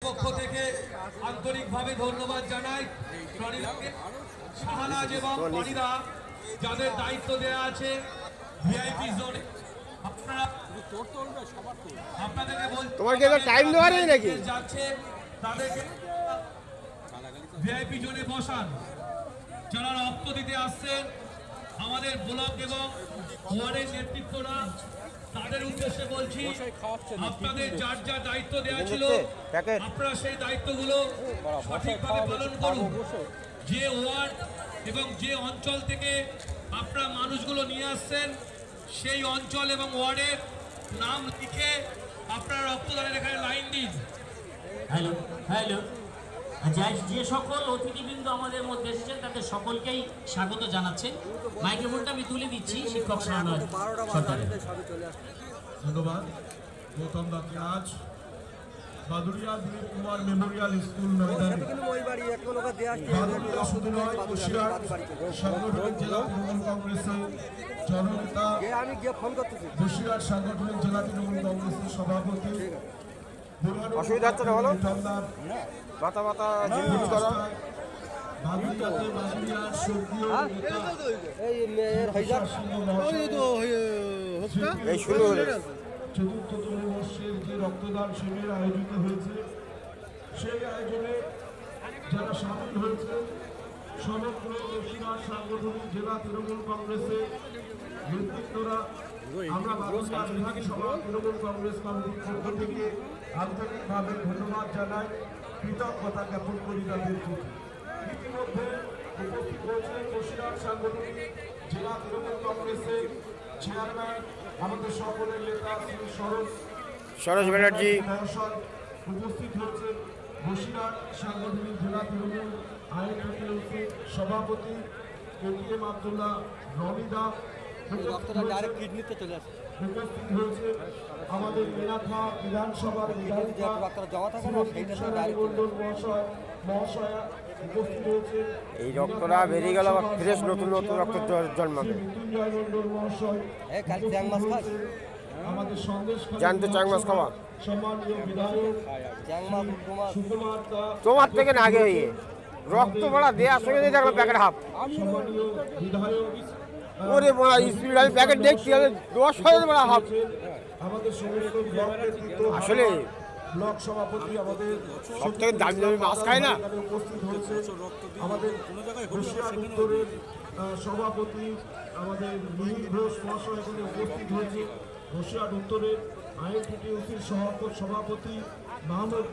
পক্ষ থেকে আন্তরিকভাবে ধন্যবাদ জানাই শাহনাজ এবং মনিরা যাদের দায়িত্ব দেওয়া আছে ভিআইপি জোনে। আপনারা আপনাদেরকে তোমার কি টাইম দেওয়া নেই নাকি যাচ্ছে তাদেরকে ভিআইপি জোনে বসান। যারা রক্ত দিতে আসছেন আমাদের ব্লক এবং ওয়ার্ডের নেতৃত্বরা তাদের উদ্দেশ্যে বলছি, আপনাদের যার যা দায়িত্ব দেওয়া ছিল আপনারা সেই দায়িত্বগুলো সঠিকভাবে পালন করুন। যে ওয়ার্ড এবং যে অঞ্চল থেকে আপনারা মানুষগুলো নিয়ে আসছেন সেই অঞ্চল এবং ওয়ার্ডের নাম লিখে আপনারা রক্তদানের এখানে লাইন দিন। হ্যালো হ্যালো, যে সকল অতিথিবৃন্দ আমাদের মধ্যে এসেছেন তাদের সকলকেই স্বাগত জানাচ্ছেন। মাইক্রোফোনটা আমি তুলে দিচ্ছি শিক্ষক শাহনাজ সরকারের। ধন্যবাদ। গৌতম দাকে আজ বাদুড়িয়া দিলীপ কুমার মেমোরিয়াল স্কুল ময়দানে শুধু নয় বসিরহাট সাংগঠনিক জেলা তৃণমূল কংগ্রেসের জননেতা, বসিরহাট সাংগঠনিক জেলা তৃণমূল কংগ্রেসের সভাপতি অসুবিধা হচ্ছে না বলো মাথা মাথা চতুর্থতম বর্ষের যে রক্তদান শিবির আয়োজিত হয়েছে সেই আয়োজনে যারা সামিল হয়েছে সমগ্র বসিরহাট সাংগঠনিক জেলা তৃণমূল কংগ্রেসের নেতৃত্বরা, আমরা বাদুড়িয়া বিধানসভা তৃণমূল কংগ্রেস কমিটির পক্ষ থেকে আন্তরিকভাবে ধন্যবাদ জানাই, কৃতজ্ঞতা জ্ঞাপন করি তাদের প্রতি। ইতিমধ্যে উপস্থিত হয়েছে বসিরহাট সাংগঠনিক জেলা তৃণমূল কংগ্রেসের চেয়ারম্যান আমাদের সকলের নেতা শ্রী সরোজ ব্যানার্জি, উপস্থিত হয়েছে বসিরহাট সাংগঠনিক জেলা তৃণমূল আইএনটিইউসির সভাপতি কেটিএম আব্দুল্লাহ রনিদা, উপস্থিত হয়েছে আমাদের মেনাথা বিধানসভার মহাশয়া, উপস্থিত হয়েছে এই রক্তটা বেরিয়ে গেল আবার ফ্রেশ নতুন নতুন রক্ত জন্মাবে। মৃত্যুঞ্জয় মন্ডল মহাশয়, আমাদের সন্দেশ জানতো চাং মাছ খাওয়া সম্মানীয় বিধায়ক সুকুমার দা, তোমার থেকে না আগে হয়ে রক্ত বড়া দেওয়ার সঙ্গে দেখলাম প্যাকেট হাফ, সম্মানীয় বিধায়ক ওরে বড়া স্পিড আমি প্যাকেট দেখছি 10 বড়া হাফ। আমাদের সমস্ত ব্লক নেতৃত্ব, আসলে ব্লক সভাপতি আমাদের সব থেকে দামি দামি মাছ খায় না। উপস্থিত হয়েছে আমাদের বসিরহাট উত্তরের সভাপতি আমাদের মিহির ঘোষ মহাশয় এখানে উপস্থিত হয়েছে, বসিরহাট উত্তরের আইএনটিটিউসির সভাপতি মাহমুদ